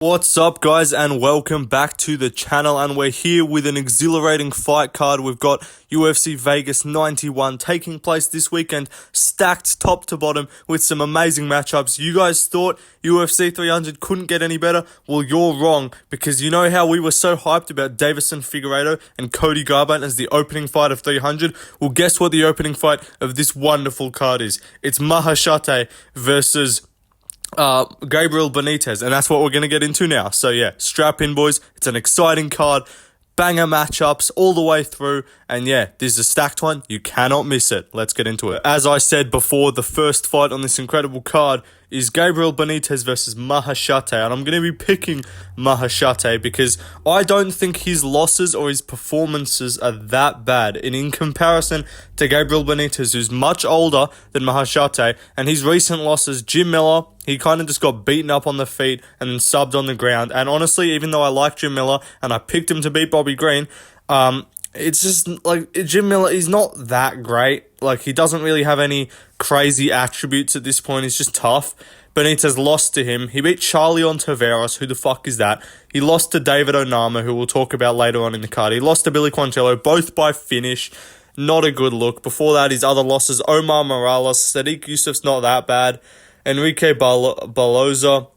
What's up, guys, and welcome back to the channel, and we're here with an exhilarating fight card. We've got UFC Vegas 91 taking place this weekend, stacked top to bottom with some amazing matchups. You guys thought UFC 300 couldn't get any better? Well, you're wrong, because you know how we were so hyped about Deiveson Figueiredo and Cody Garbrandt as the opening fight of 300? Well, guess what the opening fight of this wonderful card is? It's Mahashate versus Gabriel Benitez, and that's what we're going to get into now. So yeah, strap in, boys. It's an exciting card, banger matchups all the way through, and yeah, this is a stacked one. You cannot miss it. Let's get into it. As I said before, the first fight on this incredible card is Gabriel Benitez versus Mahashate, and I'm going to be picking Mahashate because I don't think his losses or his performances are that bad. And in comparison to Gabriel Benitez, who's much older than Mahashate, and his recent losses, Jim Miller, he kind of just got beaten up on the feet and then subbed on the ground. And honestly, even though I like Jim Miller and I picked him to beat Bobby Green, it's just like Jim Miller is not that great. Like, he doesn't really have any crazy attributes at this point. He's just tough. Benitez lost to him. He beat Charlie on Tavares. Who the fuck is that? He lost to David Onama, who we'll talk about later on in the card. He lost to Billy Quancello, both by finish. Not a good look. Before that, his other losses, Omar Morales, Sadiq Yusuf's not that bad. Enrique Baloza,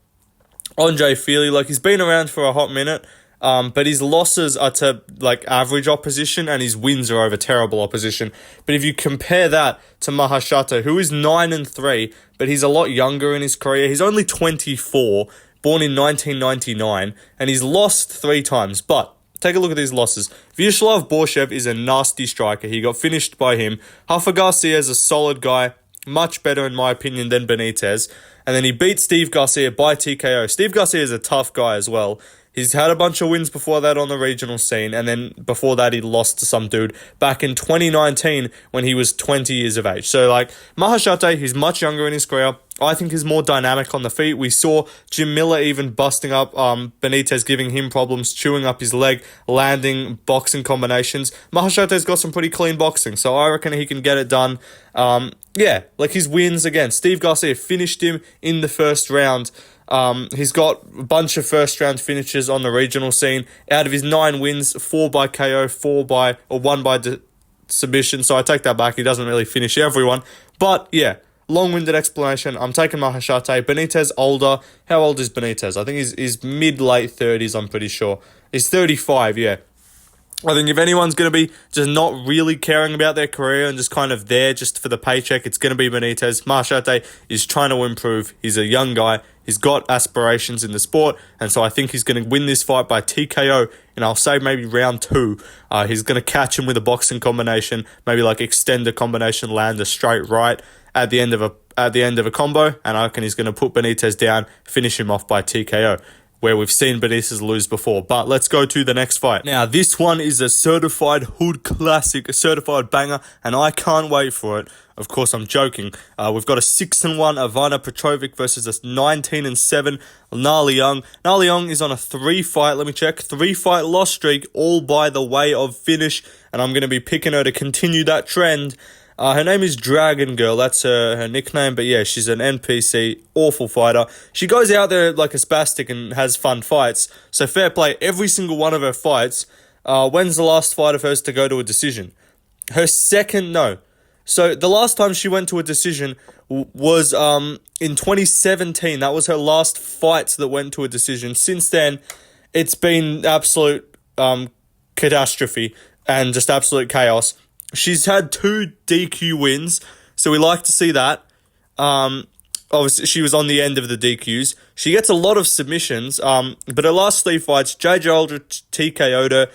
Andre Feely, like, he's been around for a hot minute, but his losses are to, like, average opposition, and his wins are over terrible opposition. But if you compare that to Mahashate, who is 9-3, but he's a lot younger in his career, he's only 24, born in 1999, and he's lost 3 times, but take a look at these losses. Vyacheslav Borshev is a nasty striker. He got finished by him. Rafa Garcia is a solid guy, much better in my opinion than Benitez. And then he beat Steve Garcia by TKO. Steve Garcia is a tough guy as well. He's had a bunch of wins before that on the regional scene, and then before that he lost to some dude back in 2019 when he was 20 years of age. So, like, Mahashate, he's much younger in his career. I think he's more dynamic on the feet. We saw Jim Miller even busting up Benitez, giving him problems, chewing up his leg, landing boxing combinations. Mahashate's got some pretty clean boxing, so I reckon he can get it done. Yeah, like his wins again. Steve Garcia finished him in the first round. He's got a bunch of first round finishes on the regional scene. Out of his 9 wins, 4 by KO, 1 by submission. So I take that back. He doesn't really finish everyone. But yeah, long-winded explanation. I'm taking Mahashate. Benitez older. How old is Benitez? I think he's mid-late 30s, I'm pretty sure. He's 35, yeah. I think if anyone's going to be just not really caring about their career and just kind of there just for the paycheck, it's going to be Benitez. Mahashate is trying to improve. He's a young guy. He's got aspirations in the sport, and so I think he's going to win this fight by TKO, and I'll say maybe round 2. He's going to catch him with a boxing combination, maybe like extend a combination, land a straight right at the end of a combo, and I reckon he's going to put Benitez down, finish him off by TKO, where we've seen Benitez lose before. But let's go to the next fight. Now, this one is a certified hood classic, a certified banger, and I can't wait for it. Of course, I'm joking. We've got a 6-1 Ivana Petrovic versus a 19-7 Liang. Liang is on a 3-fight, let me check, 3-fight loss streak, all by the way of finish, and I'm going to be picking her to continue that trend. Her name is Dragon Girl. That's her nickname. But yeah, she's an NPC, awful fighter. She goes out there like a spastic and has fun fights. So fair play. Every single one of her fights. When's the last fight of hers to go to a decision? Her second, no. So the last time she went to a decision was in 2017. That was her last fight that went to a decision. Since then, it's been absolute catastrophe and just absolute chaos. She's had 2 DQ wins, so we like to see that. Obviously, she was on the end of the DQs. She gets a lot of submissions, but her last 3 fights, JJ Aldrich TKO'd her,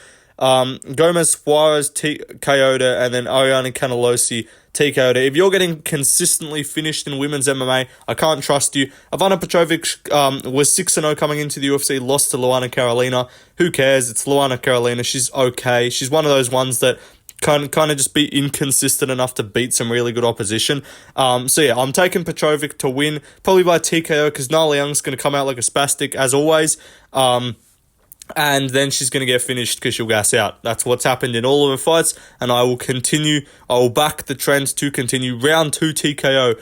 Gomez Suarez TKO'd her, and then Ariane Canellosi TKO'd her. If you're getting consistently finished in women's MMA, I can't trust you. Ivana Petrovic was 6-0 coming into the UFC, lost to Luana Carolina. Who cares? It's Luana Carolina. She's okay. She's one of those ones that kind of just be inconsistent enough to beat some really good opposition. So yeah, I'm taking Petrovic to win, probably by TKO, because Liang's going to come out like a spastic, as always. And then she's going to get finished because she'll gas out. That's what's happened in all of her fights, and I will back the trend to continue. Round 2 TKO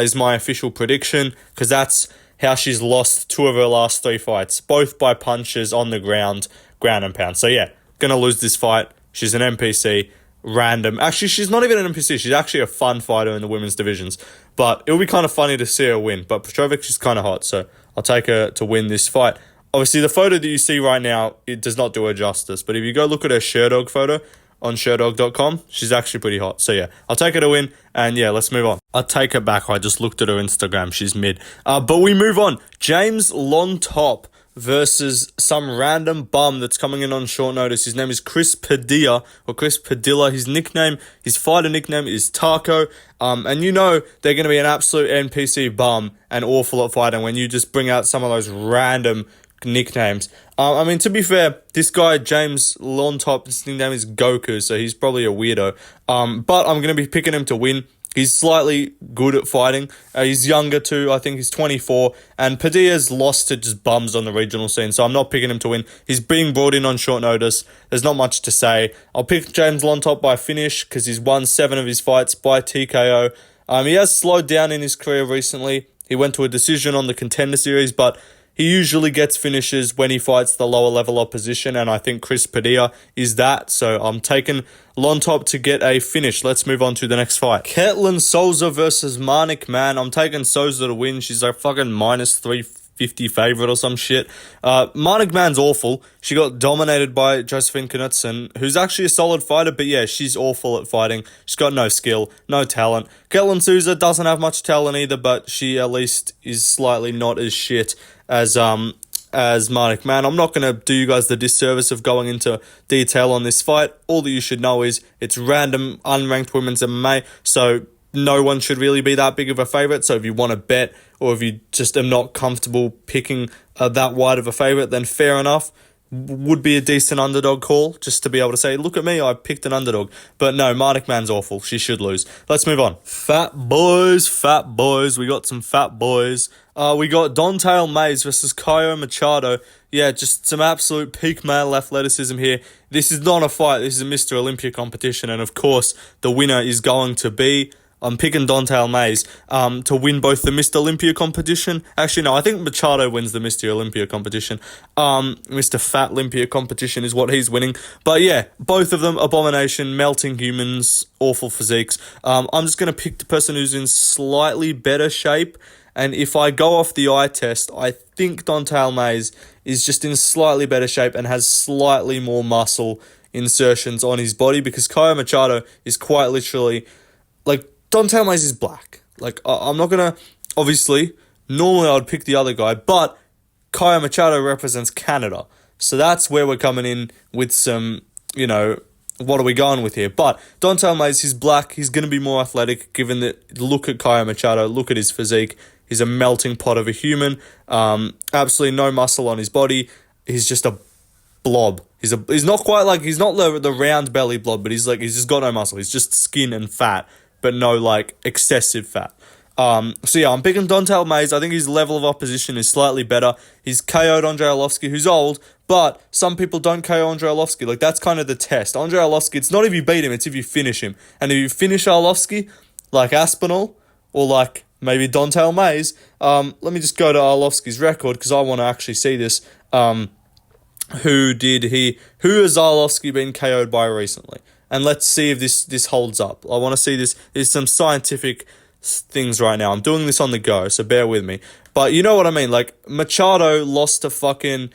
is my official prediction, because that's how she's lost 2 of her last 3 fights, both by punches on the ground and pound. So yeah, gonna lose this fight. She's an NPC, random. Actually, she's not even an NPC. She's actually a fun fighter in the women's divisions. But it'll be kind of funny to see her win. But Petrovic, she's kind of hot, so I'll take her to win this fight. Obviously, the photo that you see right now, it does not do her justice. But if you go look at her Sherdog photo on Sherdog.com, she's actually pretty hot. So yeah, I'll take her to win. And yeah, let's move on. I'll take her back. I just looked at her Instagram. She's mid. But we move on. James Llontop versus some random bum that's coming in on short notice. His name is Chris Padilla. His fighter nickname is Taco. And you know they're going to be an absolute NPC bum and awful at fighting when you just bring out some of those random nicknames. I mean, to be fair, this guy, James Llontop, his nickname is Goku, so he's probably a weirdo. But I'm going to be picking him to win. He's slightly good at fighting. He's younger too. I think he's 24. And Padilla's lost to just bums on the regional scene, so I'm not picking him to win. He's being brought in on short notice. There's not much to say. I'll pick James Llontop by finish because he's won 7 of his fights by TKO. He has slowed down in his career recently. He went to a decision on the Contender Series, but he usually gets finishes when he fights the lower level opposition, and I think Chris Padilla is that. So I'm taking Llontop to get a finish. Let's move on to the next fight. Ketlin Souza versus Mann. I'm taking Souza to win. She's a fucking minus 350 favorite or some shit. Mann's awful. She got dominated by Josephine Knudsen, who's actually a solid fighter, but yeah, she's awful at fighting. She's got no skill, no talent. Ketlin Souza doesn't have much talent either, but she at least is slightly not as shit as Mann. I'm not going to do you guys the disservice of going into detail on this fight. All that you should know is it's random, unranked women's MMA, so no one should really be that big of a favorite. So if you want to bet, or if you just are not comfortable picking that wide of a favorite, then fair enough. Would be a decent underdog call, just to be able to say, look at me, I picked an underdog. But no, Mann's awful. She should lose. Let's move on. Fat boys. We got some fat boys. We got Don'Tale Mayes versus Caio Machado. Yeah, just some absolute peak male athleticism here. This is not a fight. This is a Mr. Olympia competition. And of course, the winner is going to be... I'm picking Don'Tale Mayes to win both the Mr. Olympia competition. Actually, no, I think Machado wins the Mr. Olympia competition. Mr. Fat Olympia competition is what he's winning. But yeah, both of them, abomination, melting humans, awful physiques. I'm just going to pick the person who's in slightly better shape. And if I go off the eye test, I think Don'Tale Mayes is just in slightly better shape and has slightly more muscle insertions on his body, because Caio Machado is quite literally... like, Don'Tale Mayes is black. Like, I'm not going to... Obviously, normally I would pick the other guy, but Caio Machado represents Canada. So that's where we're coming in with some, what are we going with here? But Don'Tale Mayes, he's black. He's going to be more athletic, given that... Look at Caio Machado. Look at his physique. He's a melting pot of a human. Absolutely no muscle on his body. He's just a blob. He's not quite like... He's not the round belly blob, but he's just got no muscle. He's just skin and fat, but no, excessive fat. So yeah, I'm picking Don'Tale Mayes. I think his level of opposition is slightly better. He's KO'd Andrei Arlovski, who's old, but some people don't KO Andrei Arlovski. That's kind of the test. Andrei Arlovski, it's not if you beat him, it's if you finish him. And if you finish Arlovski, like Aspinall, or like maybe Don'Tale Mayes, let me just go to Arlovski's record, because I want to actually see this. Who has Arlovski been KO'd by recently? And let's see if this holds up. I want to see this. There's some scientific things right now. I'm doing this on the go, so bear with me. But you know what I mean? Machado lost to fucking...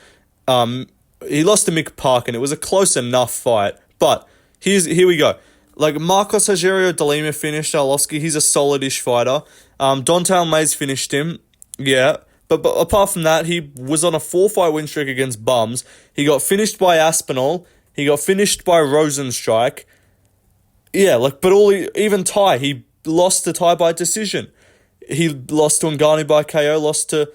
he lost to Mick Park, and it was a close enough fight. But here we go. Marcos Rogerio de Lima finished Arlovski. He's a solid-ish fighter. Don'Tale Mayes finished him. Yeah. But apart from that, he was on a 4-fight win streak against bums. He got finished by Aspinall. He got finished by Rosenstrike. Yeah, even Ty, he lost to Ty by decision. He lost to Ngannou by KO, lost to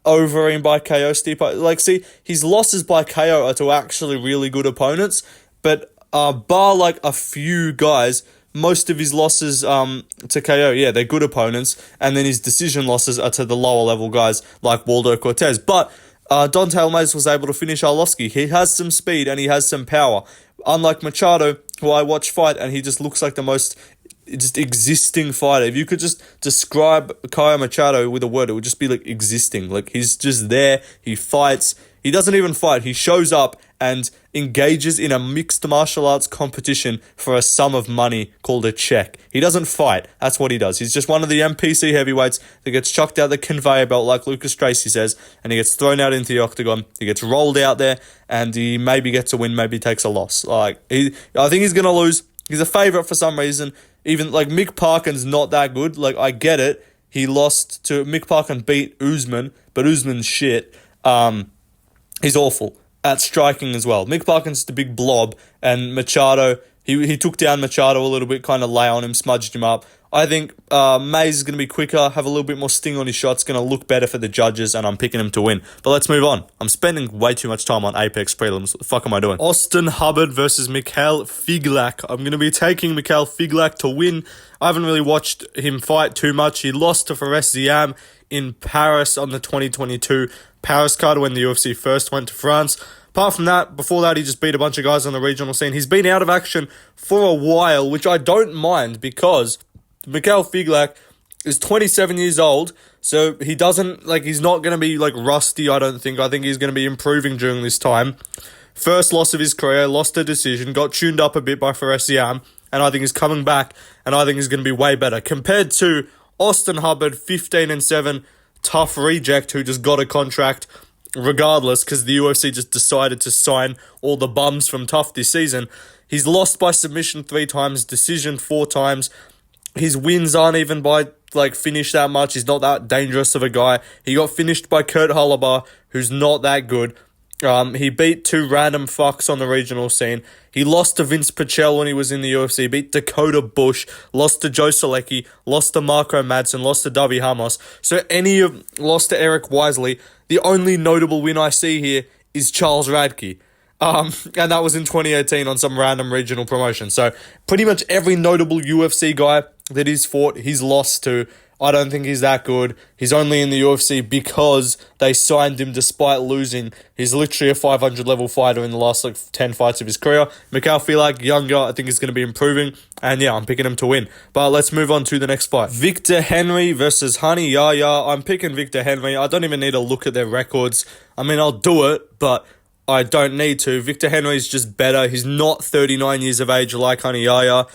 Overeem by KO, Stipe. See, his losses by KO are to actually really good opponents, but bar a few guys, most of his losses to KO, yeah, they're good opponents, and then his decision losses are to the lower level guys like Waldo Cortez. But Don'Tale Mayes was able to finish Arlovski. He has some speed and he has some power. Unlike Machado, who I watch fight, and he just looks like the most just existing fighter. If you could just describe Kaya Machado with a word, it would just be like existing. Like, he's just there. He fights. He doesn't even fight. He shows up and engages in a mixed martial arts competition for a sum of money called a check. He doesn't fight. That's what he does. He's just one of the NPC heavyweights that gets chucked out the conveyor belt, like Lucas Tracy says, and he gets thrown out into the octagon. He gets rolled out there, and he maybe gets a win, maybe takes a loss. I think he's going to lose. He's a favourite for some reason. Even, like, Mick Parkin's not that good. Like, I get it. He lost to... Mick Parkin beat Usman, but Usman's shit. He's awful at striking as well. Mick Parkin's just a big blob, and Machado, he took down Machado a little bit, kind of lay on him, smudged him up. I think Mays is going to be quicker, have a little bit more sting on his shots, going to look better for the judges, and I'm picking him to win. But let's move on. I'm spending way too much time on Apex prelims. What the fuck am I doing? Austin Hubbard versus Mikhail Figlak. I'm going to be taking Mikhail Figlak to win. I haven't really watched him fight too much. He lost to Fares Ziam in Paris on the 2022 Paris card when the UFC first went to France. Apart from that, before that, he just beat a bunch of guys on the regional scene. He's been out of action for a while, which I don't mind because Mikhail Figlak is 27 years old, so he doesn't, like, he's not going to be, like, rusty, I don't think. I think he's going to be improving during this time. First loss of his career, lost a decision, got tuned up a bit by Fares Ziam, and I think he's coming back, and I think he's going to be way better. Compared to Austin Hubbard, 15-7, tough reject who just got a contract regardless because the UFC just decided to sign all the bums from Tough this season. He's lost by submission 3 times, decision 4 times. His wins aren't even by, like, finish that much. He's not that dangerous of a guy. He got finished by Kurt Holobar, who's not that good. He beat 2 random fucks on the regional scene. He lost to Vince Pichel when he was in the UFC, beat Dakota Bush, lost to Joe Solecki, lost to Marco Madsen, lost to Davi Hamos. So lost to Eric Wisely. The only notable win I see here is Charles Radke. And that was in 2018 on some random regional promotion. So pretty much every notable UFC guy that he's fought, he's lost to. I don't think he's that good. He's only in the UFC because they signed him despite losing. He's literally a 500 level fighter in the last 10 fights of his career. Mikhail Figlak, younger, I think he's going to be improving. And yeah, I'm picking him to win. But let's move on to the next fight. Victor Henry versus Hani Yahya. I'm picking Victor Henry. I don't even need to look at their records. I mean, I'll do it, but I don't need to. Victor Henry's just better. He's not 39 years of age like Hani Yahya.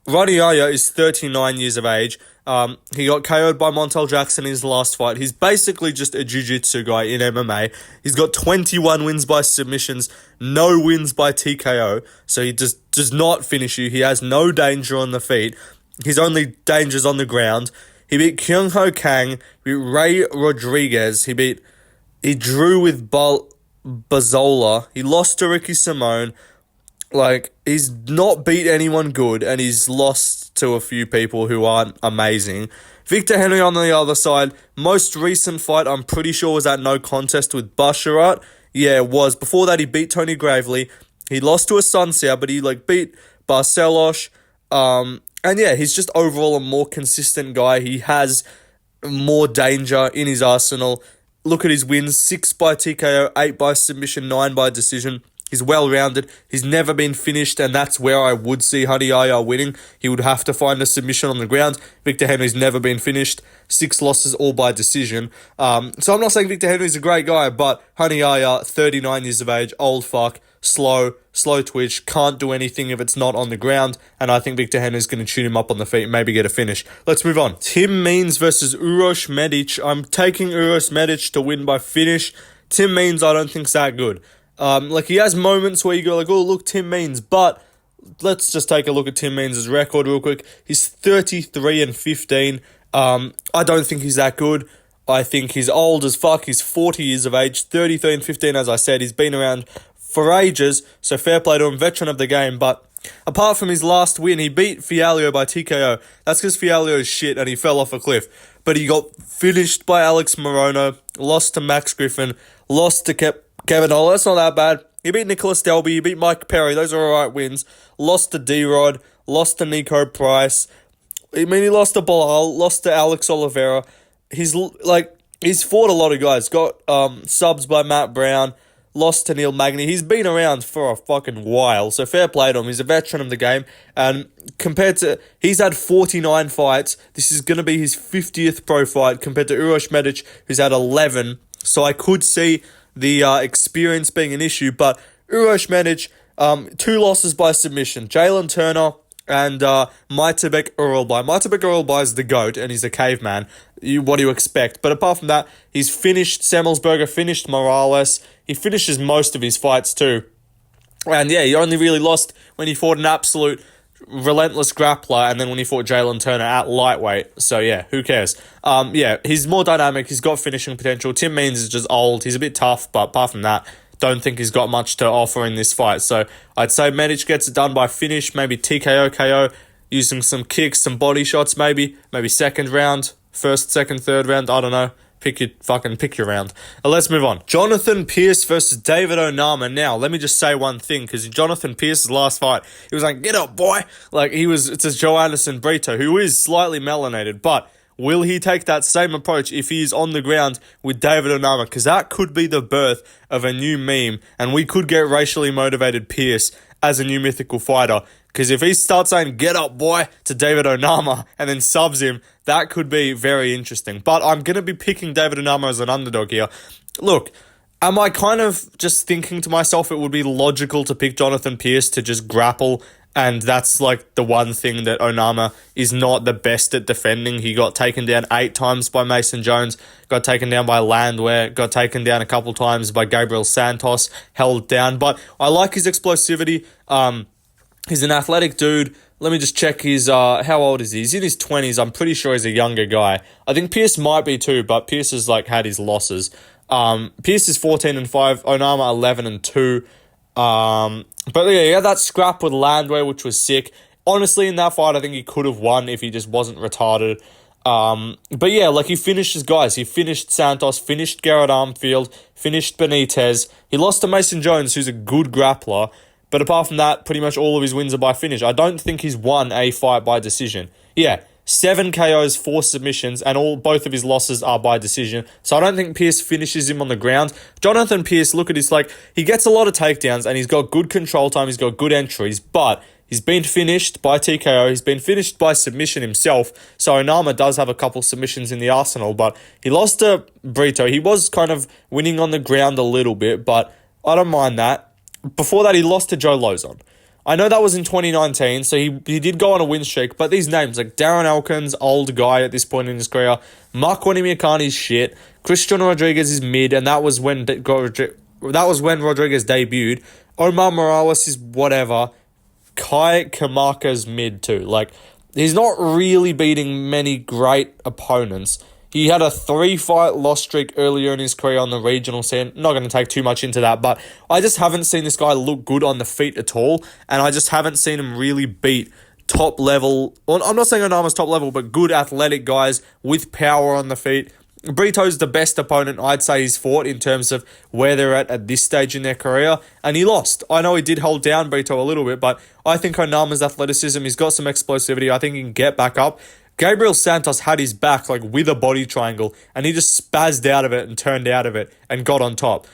Hani Yahya is 39 years of age. He got KO'd by Montel Jackson in his last fight. He's basically just a jiu-jitsu guy in MMA. He's got 21 wins by submissions, no wins by TKO. So he just does not finish you. He has no danger on the feet. His only danger's on the ground. He beat Kyung Ho Kang, he beat Ray Rodriguez, he drew with Bazola, he lost to Ricky Simone. Like, he's not beat anyone good, and he's lost to a few people who aren't amazing. Victor Henry on the other side, most recent fight, I'm pretty sure was at no contest with Basharat. Yeah, it was. Before that, he beat Tony Gravely. He lost to a Sunseer, but he, beat Barcelos. And yeah, he's just overall a more consistent guy. He has more danger in his arsenal. Look at his wins, 6 by TKO, 8 by submission, 9 by decision. He's well-rounded. He's never been finished, and that's where I would see Hani Yahya winning. He would have to find a submission on the ground. Victor Henry's never been finished. 6 losses, all by decision. So I'm not saying Victor Henry's a great guy, but Hani Yahya, 39 years of age, old fuck, slow twitch, can't do anything if it's not on the ground, and I think Victor Henry's going to tune him up on the feet and maybe get a finish. Let's move on. Tim Means versus Uroš Medic. I'm taking Uroš Medic to win by finish. Tim Means I don't think's that good. He has moments where you go oh, look, Tim Means, but let's just take a look at Tim Means' record real quick. He's 33-15. I don't think he's that good. I think he's old as fuck. He's 40 years of age, 33-15, as I said. He's been around for ages, so fair play to him, veteran of the game, but apart from his last win, he beat Fialio by TKO. That's because Fialio is shit and he fell off a cliff. But he got finished by Alex Morono, lost to Max Griffin, lost to Kevin Holland. That's not that bad. He beat Nicholas Delby, he beat Mike Perry. Those are alright wins. Lost to D-Rod, lost to Nico Price. I mean, he lost to Bilal, lost to Alex Oliveira. He's fought a lot of guys. Got subs by Matt Brown, lost to Neil Magny. He's been around for a fucking while, so fair play to him. He's a veteran of the game, and compared to, he's had 49 fights. This is going to be his 50th pro fight compared to Uroš Medic, who's had 11. So I could see the experience being an issue, but Uroš Medic, 2 losses by submission. Jalen Turner and Majtebek Uralbay. Majtebek Uralbay is the GOAT, and he's a caveman. What do you expect? But apart from that, he's finished Semmelsberger, finished Morales. He finishes most of his fights too. And yeah, he only really lost when he fought an absolute relentless grappler, and then when he fought Jalen Turner at lightweight. So yeah, who cares? Yeah, he's more dynamic. He's got finishing potential. Tim Means is just old. He's a bit tough, but apart from that, don't think he's got much to offer in this fight. So I'd say Medic gets it done by finish, maybe TKO, KO, using some kicks, some body shots, maybe second round, first, second, third round, I don't know. Pick your round. Let's move on. Jonathan Pearce versus David Onama. Now, let me just say one thing, because Jonathan Pearce's last fight, he was like, get up, boy. Like, it's a Joe Anderson Brito, who is slightly melanated, but will he take that same approach if he is on the ground with David Onama? Because that could be the birth of a new meme, and we could get racially motivated Pearce as a new mythical fighter. Because if he starts saying, get up, boy, to David Onama and then subs him, that could be very interesting. But I'm going to be picking David Onama as an underdog here. Look, am I kind of just thinking to myself it would be logical to pick Jonathan Pearce to just grapple, and that's like the one thing that Onama is not the best at defending? He got taken down 8 times by Mason Jones, got taken down by Landwehr, got taken down a couple times by Gabriel Santos, held down. But I like his explosivity. He's an athletic dude. Let me just check his, how old is he? He's in his 20s. I'm pretty sure he's a younger guy. I think Pearce might be too, but Pearce has had his losses. Pearce is 14-5, Onama 11-2. But yeah, he had that scrap with Landwehr, which was sick. Honestly, in that fight, I think he could have won if he just wasn't retarded. But yeah, he finished his guys. He finished Santos, finished Garrett Armfield, finished Benitez. He lost to Mason Jones, who's a good grappler. But apart from that, pretty much all of his wins are by finish. I don't think he's won a fight by decision. Yeah, 7 KOs, 4 submissions, and both of his losses are by decision. So I don't think Pearce finishes him on the ground. Jonathan Pearce, look at his, he gets a lot of takedowns, and he's got good control time, he's got good entries, but he's been finished by TKO, he's been finished by submission himself. So Onama does have a couple submissions in the arsenal, but he lost to Brito. He was kind of winning on the ground a little bit, but I don't mind that. Before that, he lost to Joe Lozon. I know that was in 2019, so he did go on a win streak, but these names, like Darren Elkins, old guy at this point in his career, Mark Wanimiakani's shit, Christian Rodriguez is mid, and that was when Rodriguez debuted. Omar Morales is whatever. Kai Kamaka's mid too. He's not really beating many great opponents. He had a 3-fight loss streak earlier in his career on the regional scene. Not going to take too much into that, but I just haven't seen this guy look good on the feet at all, and I just haven't seen him really beat top level. Well, I'm not saying Onama's top level, but good athletic guys with power on the feet. Brito's the best opponent I'd say he's fought in terms of where they're at this stage in their career, and he lost. I know he did hold down Brito a little bit, but I think Onama's athleticism, he's got some explosivity. I think he can get back up. Gabriel Santos had his back with a body triangle, and he just spazzed out of it and turned out of it and got on top.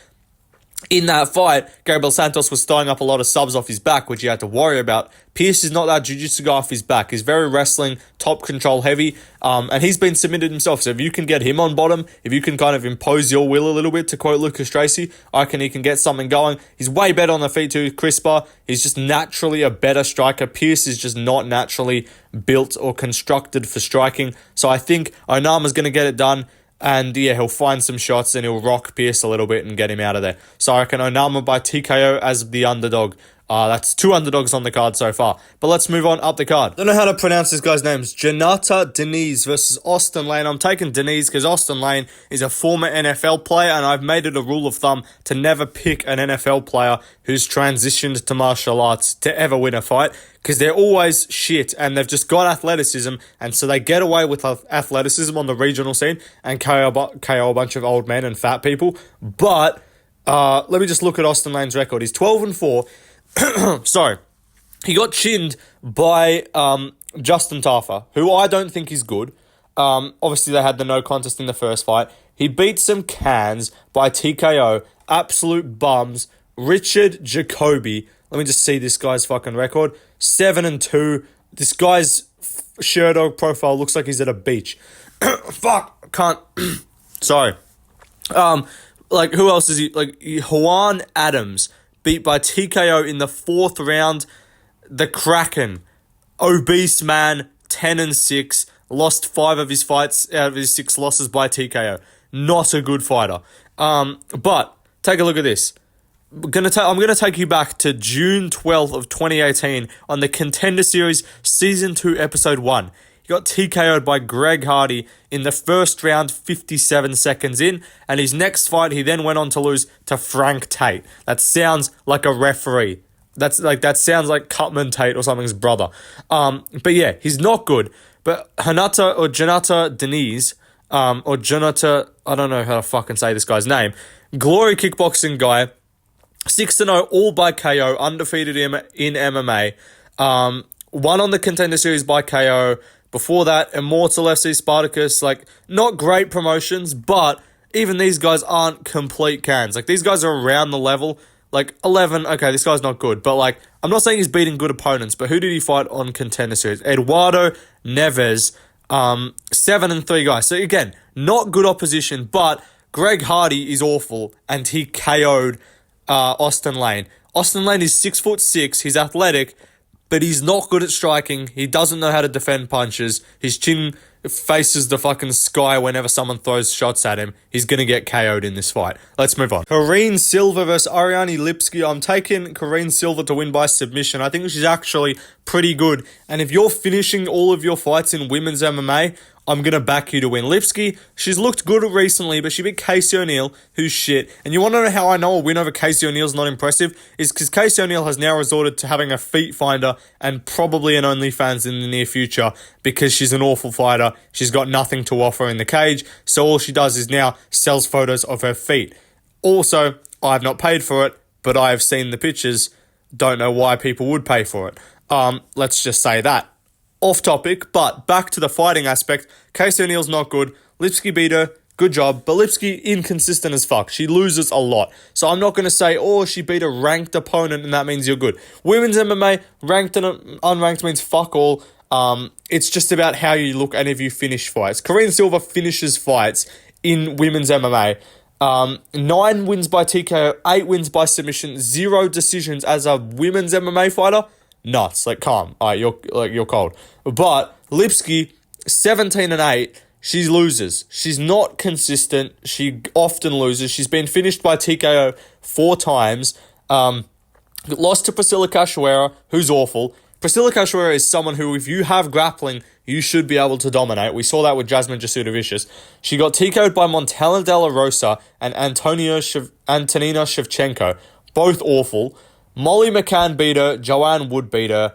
In that fight, Gabriel Santos was throwing up a lot of subs off his back, which you had to worry about. Pearce is not that jiu-jitsu guy off his back. He's very wrestling, top control heavy, and he's been submitted himself. So if you can get him on bottom, if you can kind of impose your will a little bit, to quote Lucas Tracy, I reckon he can get something going. He's way better on the feet too, crisper. He's just naturally a better striker. Pearce is just not naturally built or constructed for striking. So I think Onama's going to get it done. And yeah, he'll find some shots and he'll rock Pearce a little bit and get him out of there. So I reckon Onama by TKO as the underdog. That's 2 underdogs on the card so far. But let's move on up the card. Don't know how to pronounce this guy's names. Janata Diniz versus Austin Lane. I'm taking Diniz because Austin Lane is a former NFL player, and I've made it a rule of thumb to never pick an NFL player who's transitioned to martial arts to ever win a fight, because they're always shit and they've just got athleticism, and so they get away with athleticism on the regional scene and KO a bunch of old men and fat people. But let me just look at Austin Lane's record. He's 12-4. Sorry. He got chinned by Justin Tafa, who I don't think is good. Obviously, they had the no contest in the first fight. He beat some cans by TKO, absolute bums. Richard Jacoby. Let me just see this guy's fucking record. 7-2. This guy's Sherdog profile looks like he's at a beach. Fuck, can't. Sorry. Like, who else is he? Like, Juan Adams beat by TKO in the 4th round. The Kraken. Obese man, 10-6. Lost 5 of his fights out of his 6 losses by TKO. Not a good fighter. But take a look at this. I'm gonna take you back to June 12th of 2018 on the Contender Series Season 2 Episode 1. He got TKO'd by Greg Hardy in the first round 57 seconds in, and his next fight he then went on to lose to Frank Tate. That sounds like a referee. That sounds like Cutman Tate or something's brother. But yeah, he's not good. But Janata Diniz, or Janata, I don't know how to fucking say this guy's name. Glory kickboxing guy, 6-0, all by KO, undefeated in MMA. Won on the Contender Series by KO. Before that, Immortal FC Spartacus, like, not great promotions, but even these guys aren't complete cans. Like, these guys are around the level. Like, 11, okay, this guy's not good, but, like, I'm not saying he's beating good opponents, but who did he fight on Contender Series? Eduardo Neves, 7-3 guy. So, again, not good opposition, but Greg Hardy is awful, and he KO'd Austin Lane. Austin Lane is 6'6", he's athletic, but he's not good at striking. He doesn't know how to defend punches. His chin faces the fucking sky whenever someone throws shots at him. He's going to get KO'd in this fight. Let's move on. Karine Silva versus Ariane Lipski. I'm taking Karine Silva to win by submission. I think she's actually pretty good. And if you're finishing all of your fights in women's MMA, I'm going to back you to win. Lipski, she's looked good recently, but she beat Casey O'Neill, who's shit. And you want to know how I know a win over Casey O'Neill's not impressive? Is because Casey O'Neill has now resorted to having a feet finder and probably an OnlyFans in the near future because she's an awful fighter. She's got nothing to offer in the cage, so all she does is now sells photos of her feet. Also, I've not paid for it, but I have seen the pictures. Don't know why people would pay for it. Let's just say that. Off topic, but back to the fighting aspect. Casey O'Neill's not good. Lipski beat her. Good job. But Lipski, inconsistent as fuck. She loses a lot. So I'm not going to say, oh, she beat a ranked opponent and that means you're good. Women's MMA, ranked and unranked means fuck all. It's just about how you look and if you finish fights. Karine Silva finishes fights in women's MMA. 9 wins by TKO, 8 wins by submission, 0 decisions as a women's MMA fighter. Nuts. Like, calm. Alright, you're cold. But Lipski, 17-8, she loses. She's not consistent. She often loses. She's been finished by TKO 4 times. Lost to Priscilla Cachoeira, who's awful. Priscilla Cachoeira is someone who, if you have grappling, you should be able to dominate. We saw that with Jasmine Jasudavicius. She got TKO'd by Montana De La Rosa and Antonina Shevchenko. Both awful. Molly McCann beat her, Joanne Wood beat her.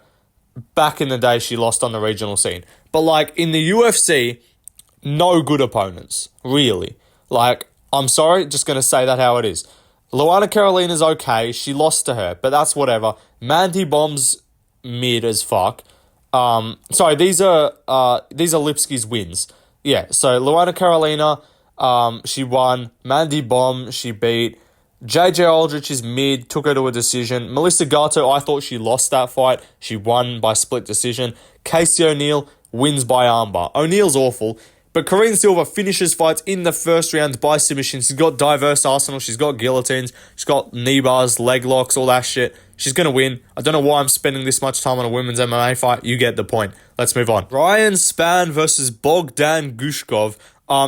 Back in the day, she lost on the regional scene. But, like, in the UFC, no good opponents, really. Like, I'm sorry, just going to say that how it is. Luana Carolina's okay, she lost to her, but that's whatever. Mandy Bomb's mid as fuck. Sorry, these are Lipski's wins. Yeah, so Luana Carolina, she won. Mandy Bomb, she beat. JJ Aldrich is mid, took her to a decision. Melissa Gato, I thought she lost that fight. She won by split decision. Casey O'Neill wins by armbar. O'Neill's awful, but Karine Silva finishes fights in the first round by submission. She's got diverse arsenal. She's got guillotines. She's got knee bars, leg locks, all that shit. She's going to win. I don't know why I'm spending this much time on a women's MMA fight. You get the point. Let's move on. Ryan Spann versus Bogdan Guskov.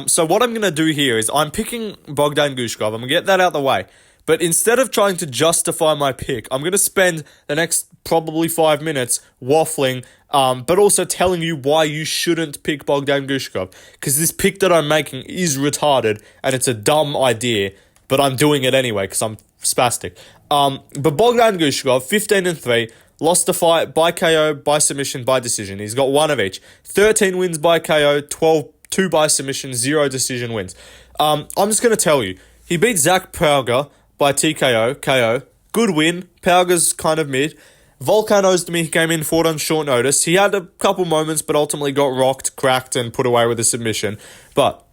So what I'm going to do here is I'm picking Bogdan Guskov. I'm going to get that out the way. But instead of trying to justify my pick, I'm going to spend the next probably 5 minutes waffling, but also telling you why you shouldn't pick Bogdan Guskov. Because this pick that I'm making is retarded, and it's a dumb idea, but I'm doing it anyway because I'm spastic. But Bogdan Guskov, 15-3, lost the fight by KO, by submission, by decision. He's got 1 of each. 13 wins by KO, 2 by submission, 0 decision wins. I'm just going to tell you, he beat Zach Pauga by TKO, KO. Good win. Pauga's kind of mid. Volkan Ozdemir came in, fought on short notice. He had a couple moments, but ultimately got rocked, cracked, and put away with a submission. But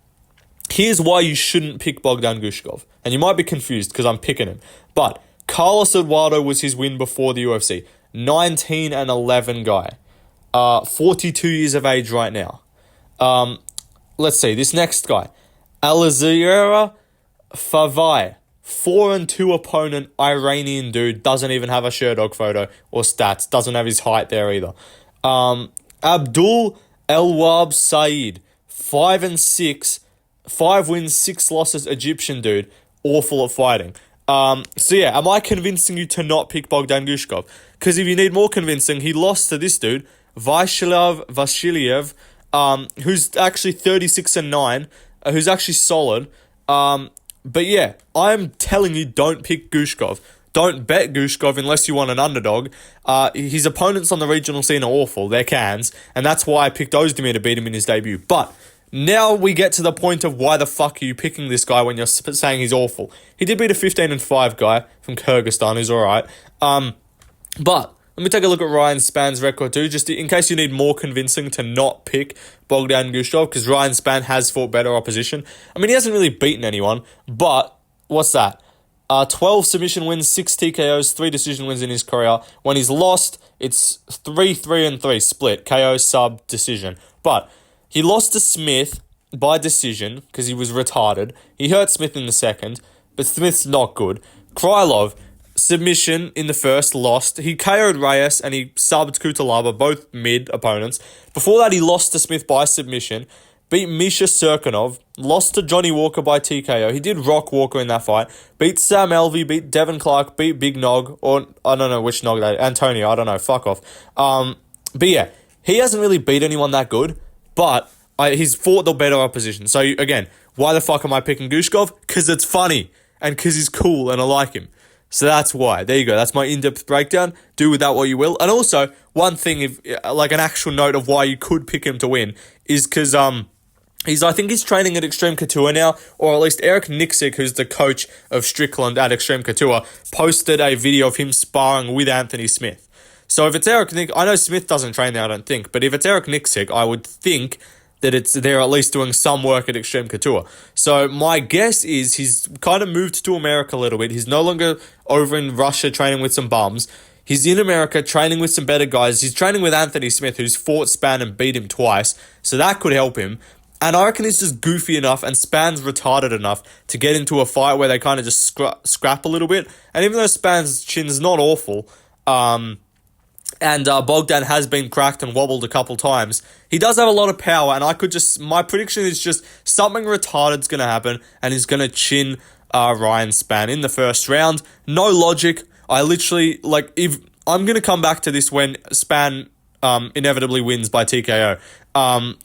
here's why you shouldn't pick Bogdan Guskov. And you might be confused because I'm picking him. But Carlos Eduardo was his win before the UFC. 19-11 guy. 42 years of age right now. Let's see, this next guy. Alizera Favai. 4-2 opponent, Iranian dude. Doesn't even have a Sherdog photo or stats. Doesn't have his height there either. Abdul Elwab Saeed. 5-6. 5 wins, 6 losses, Egyptian dude. Awful at fighting. So yeah, am I convincing you to not pick Bogdan Guskov? Because if you need more convincing, he lost to this dude, Vasiliev, who's actually 36-9, who's actually solid. But yeah, I'm telling you, don't pick Guskov. Don't bet Guskov unless you want an underdog. His opponents on the regional scene are awful. They're cans. And that's why I picked Ozdemir to beat him in his debut. But now we get to the point of why the fuck are you picking this guy when you're saying he's awful. He did beat a 15-5 guy from Kyrgyzstan who's alright. But let me take a look at Ryan Spann's record too, just in case you need more convincing to not pick Bogdan Guskov, because Ryan Spann has fought better opposition. I mean, he hasn't really beaten anyone, but what's that? 12 submission wins, 6 TKOs, 3 decision wins in his career. When he's lost, it's 3-3-3 split, KO, sub, decision. But he lost to Smith by decision because he was retarded. He hurt Smith in the second, but Smith's not good. Krylov, submission in the first, lost. He KO'd Reyes and he subbed Kutalaba, both mid opponents. Before that, he lost to Smith by submission, beat Misha Serkinov, lost to Johnny Walker by TKO. He did rock Walker in that fight. Beat Sam Alvey, beat Devin Clark, beat Big Nog, or I don't know which Nog that is. Antonio, I don't know, fuck off. But yeah, he hasn't really beat anyone that good. But he's fought the better opposition. So, again, why the fuck am I picking Guskov? Because it's funny. And because he's cool and I like him. So that's why. There you go. That's my in-depth breakdown. Do with that what you will. And also, one thing, if like an actual note of why you could pick him to win, is because I think he's training at Extreme Couture now, or at least Eric Nixick, who's the coach of Strickland at Extreme Couture, posted a video of him sparring with Anthony Smith. So if it's Eric Nixick, I know Smith doesn't train there, I don't think, but if it's Eric Nixick, I would think that they're at least doing some work at Extreme Couture. So my guess is he's kind of moved to America a little bit. He's no longer over in Russia training with some bums. He's in America training with some better guys. He's training with Anthony Smith, who's fought Spann and beat him twice. So that could help him. And I reckon he's just goofy enough and Spann's retarded enough to get into a fight where they kind of just scrap a little bit. And even though Spann's chin's not awful, and Bogdan has been cracked and wobbled a couple times, he does have a lot of power, and my prediction is just something retarded's going to happen, and he's going to chin Ryan Spann in the first round. No logic. I literally, if I'm going to come back to this when Spann inevitably wins by TKO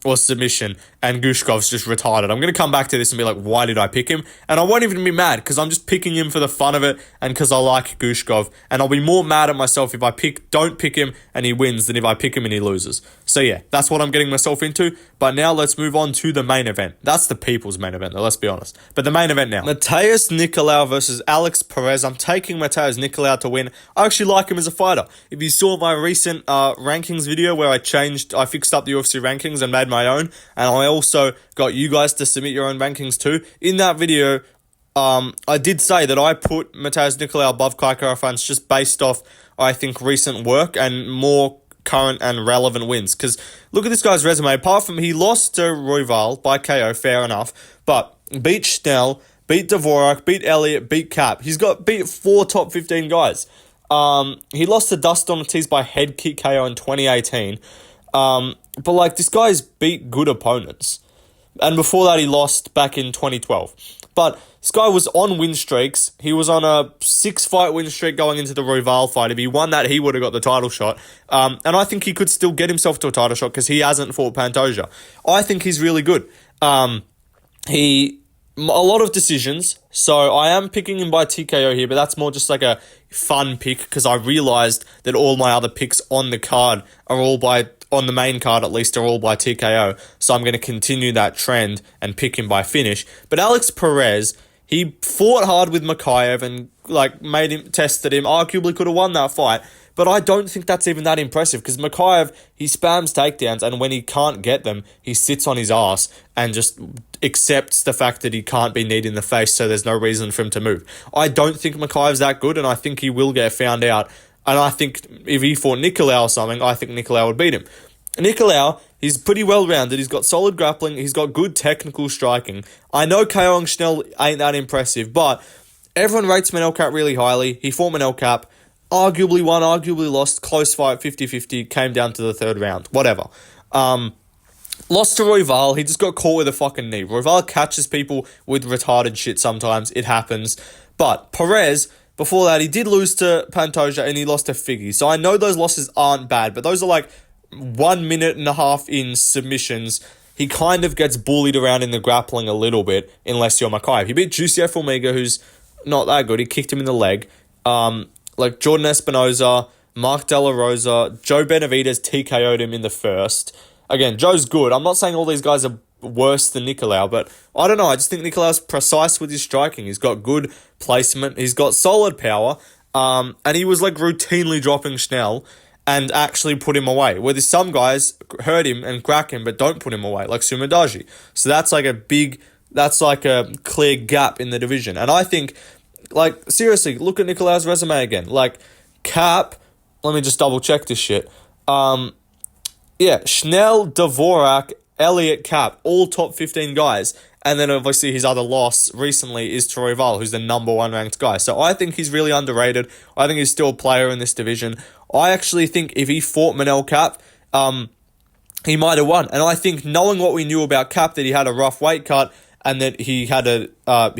or submission and Guskov's just retarded. I'm going to come back to this and be like, why did I pick him? And I won't even be mad because I'm just picking him for the fun of it and because I like Guskov. And I'll be more mad at myself if I don't pick him and he wins than if I pick him and he loses. So yeah, that's what I'm getting myself into. But now let's move on to the main event. That's the people's main event though, let's be honest. But the main event now. Matheus Nicolau versus Alex Perez. I'm taking Matheus Nicolau to win. I actually like him as a fighter. If you saw my recent rankings video where I fixed up the UFC rankings and made my own, and I also got you guys to submit your own rankings too. In that video, I did say that I put Matheus Nicolau above Kai Kara-France just based off, I think, recent work and more current and relevant wins. Because look at this guy's resume. Apart from he lost to Royval by KO, fair enough, but beat Schnell, beat Dvorak, beat Elliott, beat Cap. He's beat 4 top 15 guys. He lost to Dustin Ortiz by head kick KO in 2018. But this guy's beat good opponents. And before that, he lost back in 2012. But this guy was on win streaks. He was on a 6-fight win streak going into the Royval fight. If he won that, he would have got the title shot. And I think he could still get himself to a title shot because he hasn't fought Pantoja. I think he's really good. A lot of decisions. So I am picking him by TKO here, but that's more just like a fun pick because I realized that all my other picks on the card are all on the main card at least, are all by TKO. So I'm going to continue that trend and pick him by finish. But Alex Perez, he fought hard with Makayev and made him, tested him, arguably could have won that fight. But I don't think that's even that impressive because Makhachev, he spams takedowns, and when he can't get them, he sits on his ass and just accepts the fact that he can't be kneed in the face, so there's no reason for him to move. I don't think Makhachev's that good, and I think he will get found out. And I think if he fought Nicolau or something, I think Nicolau would beat him. Nicolau, he's pretty well-rounded. He's got solid grappling. He's got good technical striking. I know KOing Schnell ain't that impressive, but everyone rates Manel Cap really highly. He fought Manel Cap. Arguably won, arguably lost, close fight, 50-50, came down to the third round, whatever. Lost to Royval, he just got caught with a fucking knee. Royval catches people with retarded shit sometimes, it happens. But Perez, before that, he did lose to Pantoja and he lost to Figgy. So I know those losses aren't bad, but those are like 1 minute and a half in submissions. He kind of gets bullied around in the grappling a little bit, unless you're Makhachev. He beat Jussier Formiga, who's not that good. He kicked him in the leg. Like Jordan Espinoza, Mark De La Rosa, Joe Benavidez TKO'd him in the first. Again, Joe's good. I'm not saying all these guys are worse than Nicolau, but I don't know. I just think Nicolau's precise with his striking. He's got good placement. He's got solid power. And he was like routinely dropping Schnell and actually put him away. Where there's some guys hurt him and crack him, but don't put him away, like Sumadaji. So that's like a clear gap in the division. And I think, like, seriously, look at Nicolau's resume again. Like, Cap, let me just double check this shit. Schnell, Dvorak, Elliott, Cap, all top 15 guys. And then obviously his other loss recently is to Royval, who's the number 1 ranked guy. So I think he's really underrated. I think he's still a player in this division. I actually think if he fought Manel Cap, he might have won. And I think knowing what we knew about Cap, that he had a rough weight cut, and that he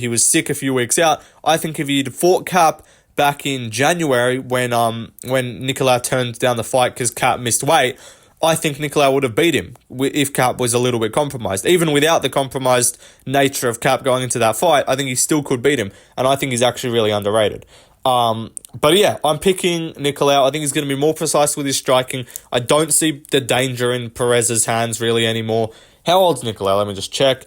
was sick a few weeks out, I think if he'd fought Cap back in January when Nicolau turned down the fight because Cap missed weight, I think Nicolau would have beat him if Cap was a little bit compromised. Even without the compromised nature of Cap going into that fight, I think he still could beat him, and I think he's actually really underrated. But yeah, I'm picking Nicolau. I think he's going to be more precise with his striking. I don't see the danger in Perez's hands really anymore. How old's Nicolau? Let me just check.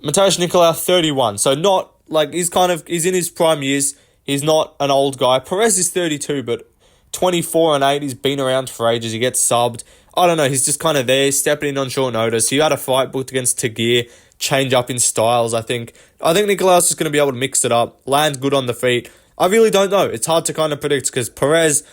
Mateusz Nicolau, 31. So not, like, he's in his prime years. He's not an old guy. Perez is 32, but 24-8. He's been around for ages. He gets subbed. I don't know. He's just kind of there, stepping in on short notice. He had a fight booked against Tagir, change up in styles, I think. I think Nicolau's just going to be able to mix it up, land good on the feet. I really don't know. It's hard to kind of predict because Perez,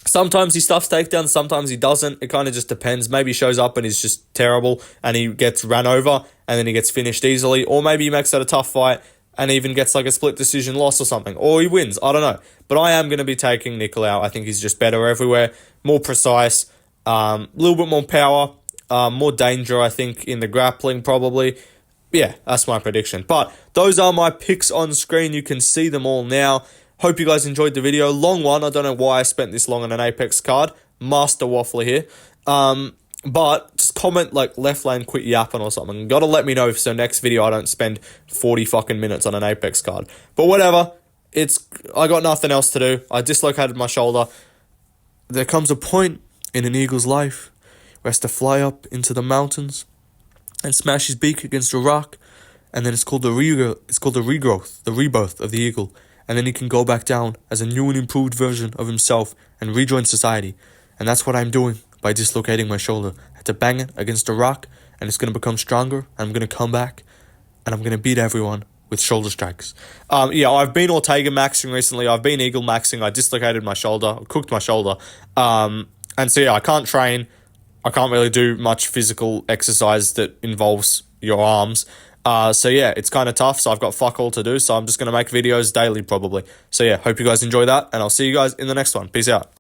sometimes he stuffs takedowns, sometimes he doesn't. It kind of just depends. Maybe he shows up and he's just terrible and he gets ran over and then he gets finished easily. Or maybe he makes that a tough fight and even gets like a split decision loss or something. Or he wins. I don't know. But I am going to be taking Nicolau. I think he's just better everywhere. More precise. A little bit more power. More danger, I think, in the grappling probably. Yeah, that's my prediction. But those are my picks on screen. You can see them all now. Hope you guys enjoyed the video. Long one. I don't know why I spent this long on an Apex card. Master waffler here. But just comment like left lane quit yapping or something. Gotta let me know so next video I don't spend 40 fucking minutes on an Apex card. But whatever. I got nothing else to do. I dislocated my shoulder. There comes a point in an eagle's life where he has to fly up into the mountains and smash his beak against a rock, and then it's called the rebirth of the eagle, and then he can go back down as a new and improved version of himself and rejoin society. And that's what I'm doing by dislocating my shoulder. I had to bang it against a rock, and it's going to become stronger, and I'm going to come back, and I'm going to beat everyone with shoulder strikes. I've been Ortega maxing recently. I've been Eagle maxing. I dislocated my shoulder, cooked my shoulder. And so I can't train. I can't really do much physical exercise that involves your arms. It's kind of tough. So I've got fuck all to do. So I'm just going to make videos daily probably. So hope you guys enjoy that. And I'll see you guys in the next one. Peace out.